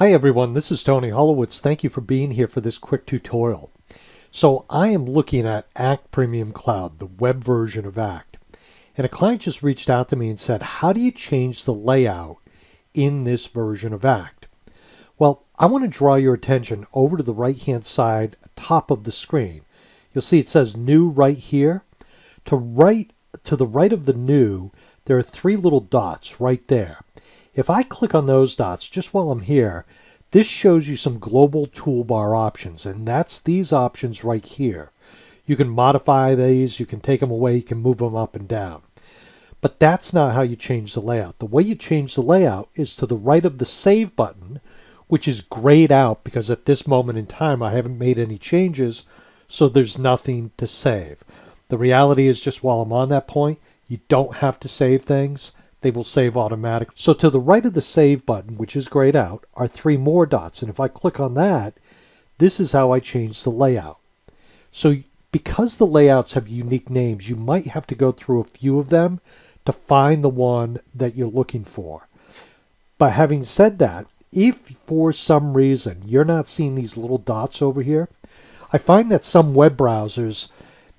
Hi everyone, this is Tony Holowitz. Thank you for being here for this quick tutorial. So I am looking at Act Premium Cloud, the web version of Act. And a client just reached out to me and said, how do you change the layout in this version of Act? Well, I want to draw your attention over to the right-hand side, top of the screen. You'll see it says New right here. To the right of the New, there are three little dots right there. If I click on those dots just while I'm here, this shows you some global toolbar options, and that's these options right here. You can modify these, you can take them away, you can move them up and down. But that's not how you change the layout. The way you change the layout is to the right of the Save button, which is grayed out because at this moment in time I haven't made any changes, so there's nothing to save. The reality is just while I'm on that point, you don't have to save things. They will save automatically. So to the right of the Save button, which is grayed out, are three more dots. And if I click on that, this is how I change the layout. So because the layouts have unique names, you might have to go through a few of them to find the one that you're looking for. But having said that, if for some reason you're not seeing these little dots over here, I find that some web browsers,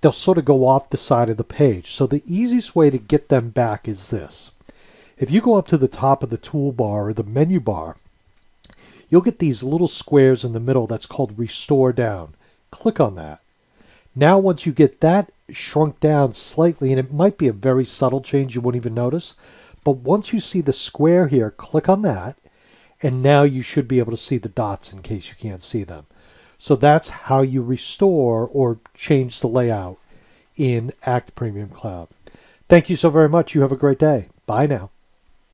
they'll sort of go off the side of the page. So the easiest way to get them back is this. If you go up to the top of the toolbar or the menu bar, you'll get these little squares in the middle that's called Restore Down. Click on that. Now once you get that shrunk down slightly, and it might be a very subtle change you wouldn't even notice, but once you see the square here, click on that, and now you should be able to see the dots in case you can't see them. So that's how you restore or change the layout in Act Premium Cloud. Thank you so very much. You have a great day. Bye now.